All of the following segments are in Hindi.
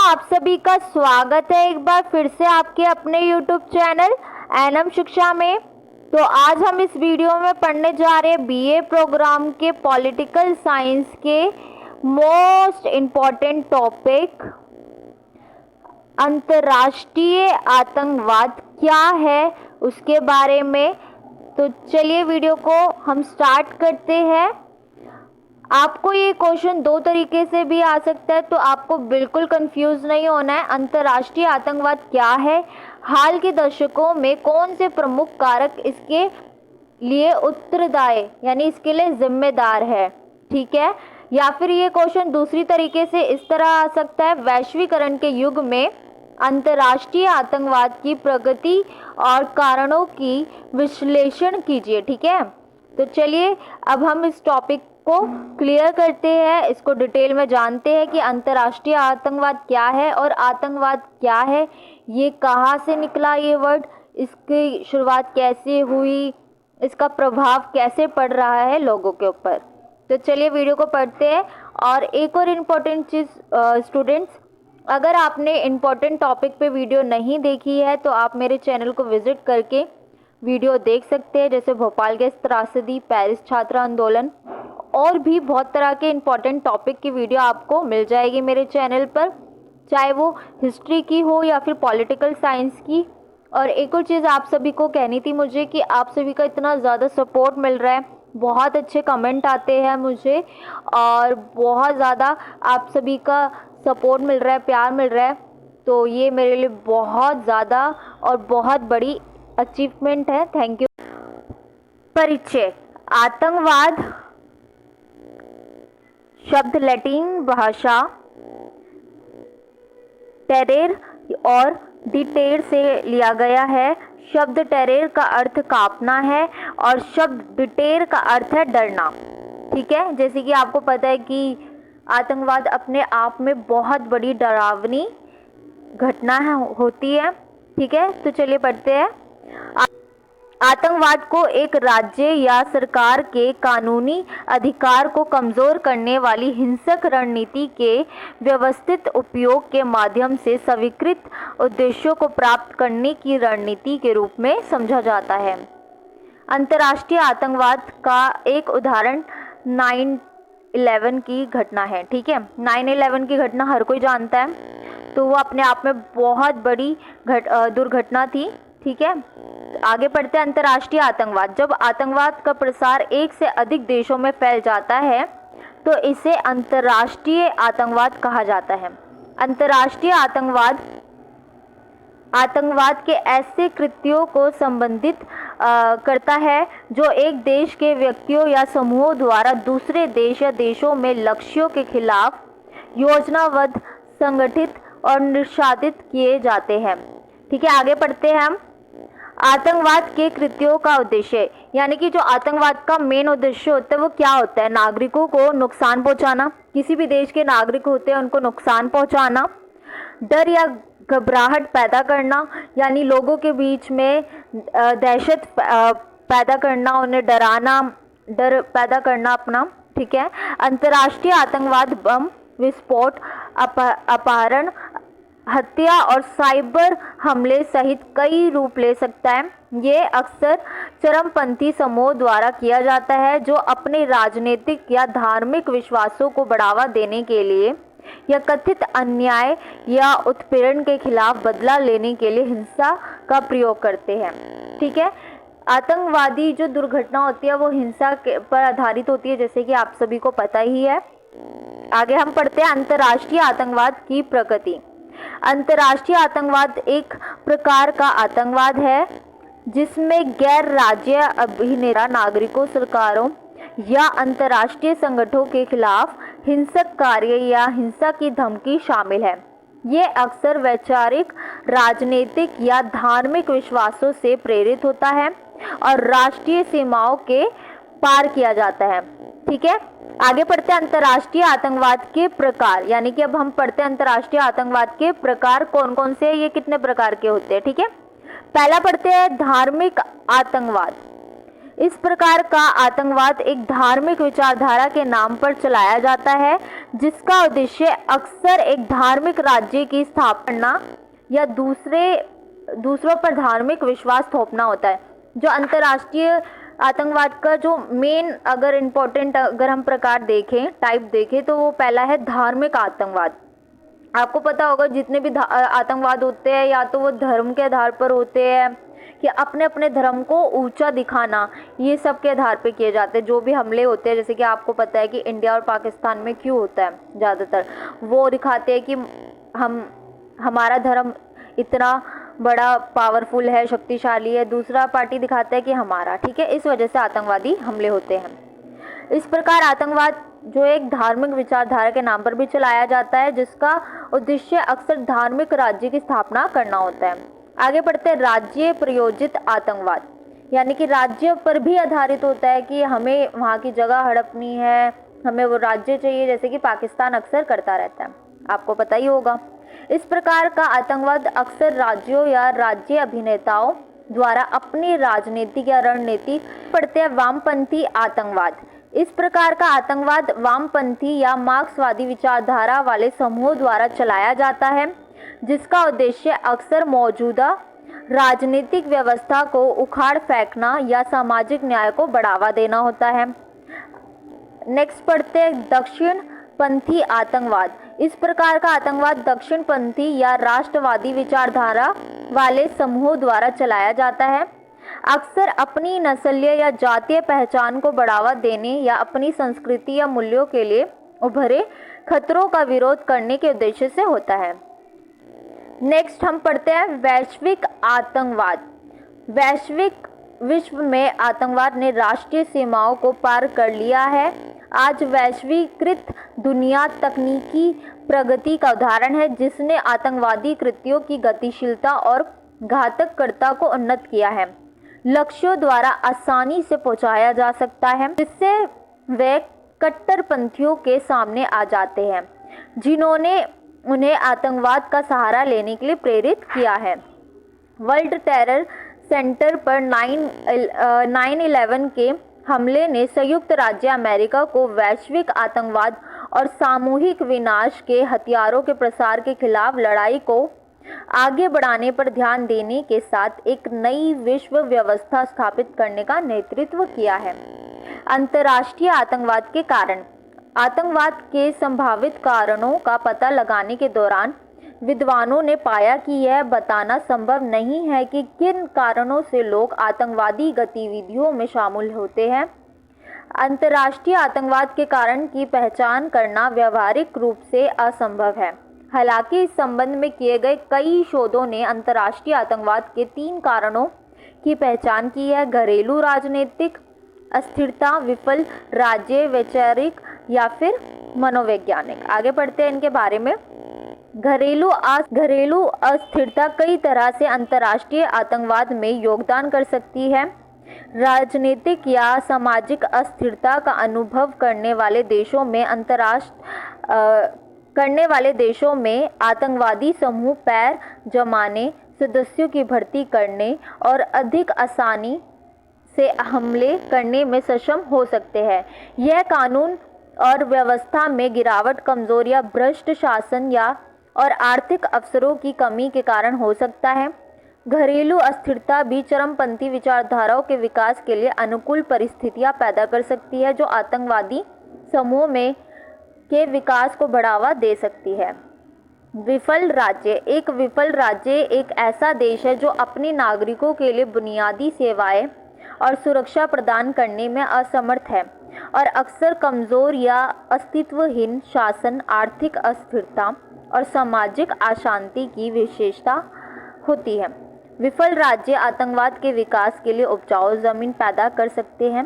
आप सभी का स्वागत है एक बार फिर से आपके अपने YouTube चैनल एनएम शिक्षा में। तो आज हम इस वीडियो में पढ़ने जा रहे हैं बीए प्रोग्राम के पॉलिटिकल साइंस के मोस्ट इम्पॉर्टेंट टॉपिक अंतर्राष्ट्रीय आतंकवाद क्या है उसके बारे में। तो चलिए वीडियो को हम स्टार्ट करते हैं। आपको ये क्वेश्चन दो तरीके से भी आ सकता है, तो आपको बिल्कुल कंफ्यूज नहीं होना है। अंतर्राष्ट्रीय आतंकवाद क्या है, हाल के दशकों में कौन से प्रमुख कारक इसके लिए उत्तरदायी यानी इसके लिए जिम्मेदार है, ठीक है। या फिर ये क्वेश्चन दूसरी तरीके से इस तरह आ सकता है, वैश्वीकरण के युग में अंतर्राष्ट्रीय आतंकवाद की प्रगति और कारणों की विश्लेषण कीजिए, ठीक है। तो चलिए अब हम इस टॉपिक को क्लियर करते हैं, इसको डिटेल में जानते हैं कि अंतर्राष्ट्रीय आतंकवाद क्या है और आतंकवाद क्या है, ये कहाँ से निकला ये वर्ड, इसकी शुरुआत कैसे हुई, इसका प्रभाव कैसे पड़ रहा है लोगों के ऊपर। तो चलिए वीडियो को पढ़ते हैं। और एक और इम्पोर्टेंट चीज़ स्टूडेंट्स, अगर आपने इम्पोर्टेंट टॉपिक पे वीडियो नहीं देखी है तो आप मेरे चैनल को विजिट करके वीडियो देख सकते हैं, जैसे भोपाल गैस त्रासदी, पेरिस छात्र आंदोलन और भी बहुत तरह के इम्पॉर्टेंट टॉपिक की वीडियो आपको मिल जाएगी मेरे चैनल पर, चाहे वो हिस्ट्री की हो या फिर पॉलिटिकल साइंस की। और एक और चीज़ आप सभी को कहनी थी मुझे कि आप सभी का इतना ज़्यादा सपोर्ट मिल रहा है, बहुत अच्छे कमेंट आते हैं मुझे और बहुत ज़्यादा आप सभी का सपोर्ट मिल रहा है, प्यार मिल रहा है, तो ये मेरे लिए बहुत ज़्यादा और बहुत बड़ी अचीवमेंट है। Thank you. परिचय। आतंकवाद शब्द लैटिन भाषा टेरेर और डिटेर से लिया गया है। शब्द टेरेर का अर्थ कांपना है और शब्द डिटेर का अर्थ है डरना, ठीक है। जैसे कि आपको पता है कि आतंकवाद अपने आप में बहुत बड़ी डरावनी घटना होती है, ठीक है। तो चलिए पढ़ते हैं। आतंकवाद को एक राज्य या सरकार के कानूनी अधिकार को कमज़ोर करने वाली हिंसक रणनीति के व्यवस्थित उपयोग के माध्यम से स्वीकृत उद्देश्यों को प्राप्त करने की रणनीति के रूप में समझा जाता है। अंतर्राष्ट्रीय आतंकवाद का एक उदाहरण 9/11 की घटना है, ठीक है। 9/11 की घटना हर कोई जानता है, तो वो अपने आप में बहुत बड़ी दुर्घटना थी, ठीक है। आगे पढ़ते हैं। अंतर्राष्ट्रीय आतंकवाद। जब आतंकवाद का प्रसार एक से अधिक देशों में फैल जाता है तो इसे अंतर्राष्ट्रीय आतंकवाद कहा जाता है। अंतर्राष्ट्रीय आतंकवाद के ऐसे कृत्यों को संबंधित करता है जो एक देश के व्यक्तियों या समूहों द्वारा दूसरे देश या देशों में लक्ष्यों के खिलाफ योजनाबद्ध, संगठित और निष्पादित किए जाते हैं, ठीक है। आगे पढ़ते हैं हम। आतंकवाद के कृत्यों का उद्देश्य, यानी कि जो आतंकवाद का मेन उद्देश्य होता है वो क्या होता है, नागरिकों को नुकसान पहुंचाना, किसी भी देश के नागरिक होते हैं उनको नुकसान पहुंचाना, डर या घबराहट पैदा करना, यानी लोगों के बीच में दहशत पैदा करना, उन्हें डराना, डर पैदा करना अपना, ठीक है। अंतर्राष्ट्रीय आतंकवाद बम विस्फोट, अपहरण, हत्या और साइबर हमले सहित कई रूप ले सकता है। ये अक्सर चरमपंथी समूह द्वारा किया जाता है जो अपने राजनीतिक या धार्मिक विश्वासों को बढ़ावा देने के लिए या कथित अन्याय या उत्पीड़न के खिलाफ बदला लेने के लिए हिंसा का प्रयोग करते हैं, ठीक है। आतंकवादी जो दुर्घटना होती है वो हिंसा पर आधारित होती है, जैसे कि आप सभी को पता ही है। आगे हम पढ़ते हैं। अंतर्राष्ट्रीय आतंकवाद की प्रकृति। अंतर्राष्ट्रीय आतंकवाद एक प्रकार का आतंकवाद है जिसमें गैर राज्य अभिनेता नागरिकों, सरकारों या अंतर्राष्ट्रीय संगठनों के खिलाफ हिंसक कार्य या हिंसा की धमकी शामिल है। ये अक्सर वैचारिक, राजनीतिक या धार्मिक विश्वासों से प्रेरित होता है और राष्ट्रीय सीमाओं के पार किया जाता है, ठीक है। आगे पढ़ते हैं। अंतर्राष्ट्रीय आतंकवाद के प्रकार, यानी कि अब हम पढ़ते हैं अंतर्राष्ट्रीय आतंकवाद के प्रकार कौन कौन से, ये कितने प्रकार के होते हैं, ठीक है। पहला पढ़ते हैं धार्मिक आतंकवाद। इस प्रकार का आतंकवाद एक धार्मिक विचारधारा के नाम पर चलाया जाता है, जिसका उद्देश्य अक्सर एक धार्मिक राज्य की स्थापना या दूसरों पर धार्मिक विश्वास थोपना होता है। जो अंतर्राष्ट्रीय आतंकवाद का जो मेन अगर इम्पोर्टेंट अगर हम प्रकार देखें, टाइप देखें, तो वो पहला है धार्मिक आतंकवाद। आपको पता होगा जितने भी आतंकवाद होते हैं या तो वो धर्म के आधार पर होते हैं कि अपने अपने धर्म को ऊंचा दिखाना, ये सब के आधार पे किए जाते हैं। जो भी हमले होते हैं, जैसे कि आपको पता है कि इंडिया और पाकिस्तान में क्यों होता है ज़्यादातर, वो दिखाते हैं कि हमारा धर्म इतना बड़ा पावरफुल है, शक्तिशाली है, दूसरा पार्टी दिखाता है कि हमारा, ठीक है, इस वजह से आतंकवादी हमले होते हैं। इस प्रकार आतंकवाद जो एक धार्मिक विचारधारा के नाम पर भी चलाया जाता है, जिसका उद्देश्य अक्सर धार्मिक राज्य की स्थापना करना होता है। आगे बढ़ते हैं राज्य प्रयोजित आतंकवाद, यानी कि राज्य पर भी आधारित होता है कि हमें वहाँ की जगह हड़पनी है, हमें वो राज्य चाहिए, जैसे कि पाकिस्तान अक्सर करता रहता है, आपको पता ही होगा। इस प्रकार का आतंकवाद अक्सर राज्यों या राज्य अभिनेताओं द्वारा अपनी राजनीतिक या रणनीति पढ़ते हैं। वामपंथी आतंकवाद, इस प्रकार का आतंकवाद वामपंथी या मार्क्सवादी विचारधारा वाले समूहों द्वारा चलाया जाता है, जिसका उद्देश्य अक्सर मौजूदा राजनीतिक व्यवस्था को उखाड़ फेंकना या सामाजिक न्याय को बढ़ावा देना होता है। नेक्स्ट पढ़ते हैं दक्षिण पंथी आतंकवाद। इस प्रकार का आतंकवाद दक्षिण पंथी या राष्ट्रवादी विचारधारा वाले समूहों द्वारा चलाया जाता है, अक्सर अपनी नस्लीय या जातीय पहचान को बढ़ावा देने या अपनी संस्कृति या मूल्यों के लिए उभरे खतरों का विरोध करने के उद्देश्य से होता है। नेक्स्ट हम पढ़ते हैं वैश्विक आतंकवाद। वैश्विक विश्व में आतंकवाद ने राष्ट्रीय सीमाओं को पार कर लिया है। आज वैश्वीकृत दुनिया तकनीकी प्रगति का उदाहरण है, जिसने आतंकवादी कृत्यों की गतिशीलता और घातकता को उन्नत किया है। लक्ष्यों द्वारा आसानी से पहुंचाया जा सकता है, जिससे वे कट्टरपंथियों के सामने आ जाते हैं, जिन्होंने उन्हें आतंकवाद का सहारा लेने के लिए प्रेरित किया है। वर्ल्ड टेरर सेंटर पर 9/11 के हमले ने संयुक्त राज्य अमेरिका को वैश्विक आतंकवाद और सामूहिक विनाश के हथियारों के प्रसार के खिलाफ लड़ाई को आगे बढ़ाने पर ध्यान देने के साथ एक नई विश्व व्यवस्था स्थापित करने का नेतृत्व किया है। अंतर्राष्ट्रीय आतंकवाद के कारण, आतंकवाद के संभावित कारणों का पता लगाने के दौरान विद्वानों ने पाया कि यह बताना संभव नहीं है कि किन कारणों से लोग आतंकवादी गतिविधियों में शामिल होते हैं। अंतर्राष्ट्रीय आतंकवाद के कारण की पहचान करना व्यावहारिक रूप से असंभव है। हालांकि इस संबंध में किए गए कई शोधों ने अंतर्राष्ट्रीय आतंकवाद के 3 कारणों की पहचान की है: घरेलू राजनीतिक अस्थिरता, विफल राज्य, वैचारिक या फिर मनोवैज्ञानिक। आगे बढ़ते हैं इनके बारे में। घरेलू अस्थिरता कई तरह से अंतर्राष्ट्रीय आतंकवाद में योगदान कर सकती है। राजनीतिक या सामाजिक अस्थिरता का अनुभव करने वाले देशों में आतंकवादी समूह पैर जमाने, सदस्यों की भर्ती करने और अधिक आसानी से हमले करने में सक्षम हो सकते हैं। यह कानून और व्यवस्था में गिरावट, कमजोर या भ्रष्ट शासन और आर्थिक अवसरों की कमी के कारण हो सकता है। घरेलू अस्थिरता भी चरमपंथी विचारधाराओं के विकास के लिए अनुकूल परिस्थितियां पैदा कर सकती है, जो आतंकवादी समूहों के विकास को बढ़ावा दे सकती है। विफल राज्य, एक विफल राज्य एक ऐसा देश है जो अपने नागरिकों के लिए बुनियादी सेवाएं और सुरक्षा प्रदान करने में असमर्थ है और अक्सर कमजोर या अस्तित्वहीन शासन, आर्थिक अस्थिरता और सामाजिक अशांति की विशेषता होती है। विफल राज्य आतंकवाद के विकास के लिए उपजाऊ जमीन पैदा कर सकते हैं,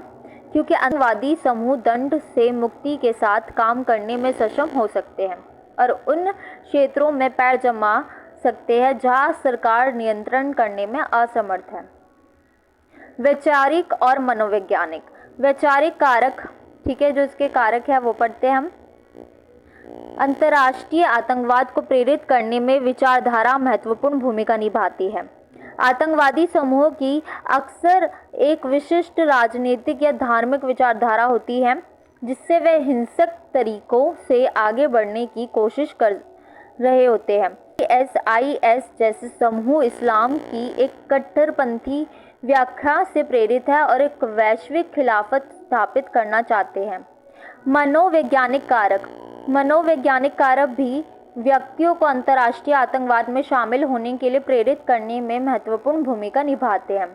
क्योंकि आतंकवादी समूह दंड से मुक्ति के साथ काम करने में सक्षम हो सकते हैं और उन क्षेत्रों में पैर जमा सकते हैं जहां सरकार नियंत्रण करने में असमर्थ है। वैचारिक और मनोवैज्ञानिक, वैचारिक कारक, ठीक है, जो इसके कारक है वो पढ़ते हैं हम। अंतर्राष्ट्रीय आतंकवाद को प्रेरित करने में विचारधारा महत्वपूर्ण भूमिका निभाती है। आतंकवादी समूह की अक्सर एक विशिष्ट राजनीतिक या धार्मिक विचारधारा होती है जिससे वे हिंसक तरीकों से आगे बढ़ने की कोशिश कर रहे होते हैं। ISIS जैसे समूह इस्लाम की एक कट्टरपंथी व्याख्या से प्रेरित है और एक वैश्विक खिलाफत स्थापित करना चाहते हैं। मनोवैज्ञानिक कारक भी व्यक्तियों को अंतर्राष्ट्रीय आतंकवाद में शामिल होने के लिए प्रेरित करने में महत्वपूर्ण भूमिका निभाते हैं।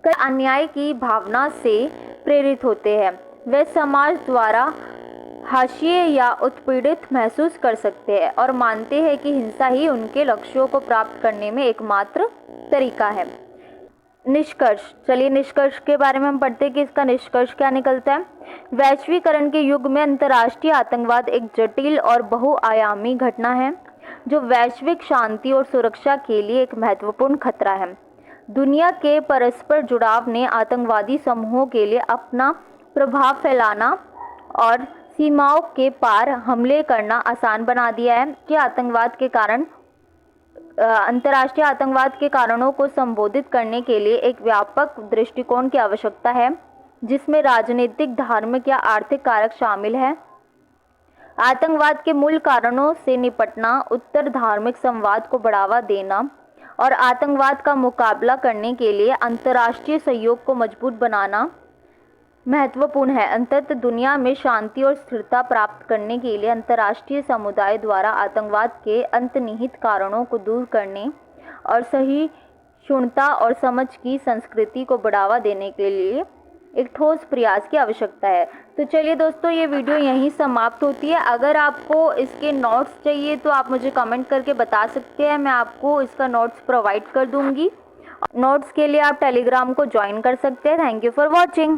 कई अन्याय की भावना से प्रेरित होते हैं। वे समाज द्वारा हाशिए या उत्पीड़ित महसूस कर सकते हैं और मानते हैं कि हिंसा ही उनके लक्ष्यों को प्राप्त करने में एकमात्र तरीका है। निष्कर्ष के बारे में हम पढ़ते हैं कि इसका निष्कर्ष क्या निकलता है। वैश्वीकरण के युग में अंतर्राष्ट्रीय आतंकवाद एक जटिल और बहुआयामी घटना है जो वैश्विक शांति और सुरक्षा के लिए एक महत्वपूर्ण खतरा है। दुनिया के परस्पर जुड़ाव ने आतंकवादी समूहों के लिए अपना प्रभाव फैलाना और सीमाओं के पार हमले करना आसान बना दिया है कि अंतर्राष्ट्रीय आतंकवाद के कारणों को संबोधित करने के लिए एक व्यापक दृष्टिकोण की आवश्यकता है जिसमें राजनीतिक, धार्मिक या आर्थिक कारक शामिल हैं। आतंकवाद के मूल कारणों से निपटना, उत्तर धार्मिक संवाद को बढ़ावा देना और आतंकवाद का मुकाबला करने के लिए अंतर्राष्ट्रीय सहयोग को मजबूत बनाना महत्वपूर्ण है। अंततः दुनिया में शांति और स्थिरता प्राप्त करने के लिए अंतर्राष्ट्रीय समुदाय द्वारा आतंकवाद के अंतर्निहित कारणों को दूर करने और सहिष्णुता और समझ की संस्कृति को बढ़ावा देने के लिए एक ठोस प्रयास की आवश्यकता है। तो चलिए दोस्तों, ये वीडियो यहीं समाप्त होती है। अगर आपको इसके नोट्स चाहिए तो आप मुझे कमेंट करके बता सकते हैं, मैं आपको इसका नोट्स प्रोवाइड कर दूंगी। नोट्स के लिए आप टेलीग्राम को ज्वाइन कर सकते हैं। Thank you for watching.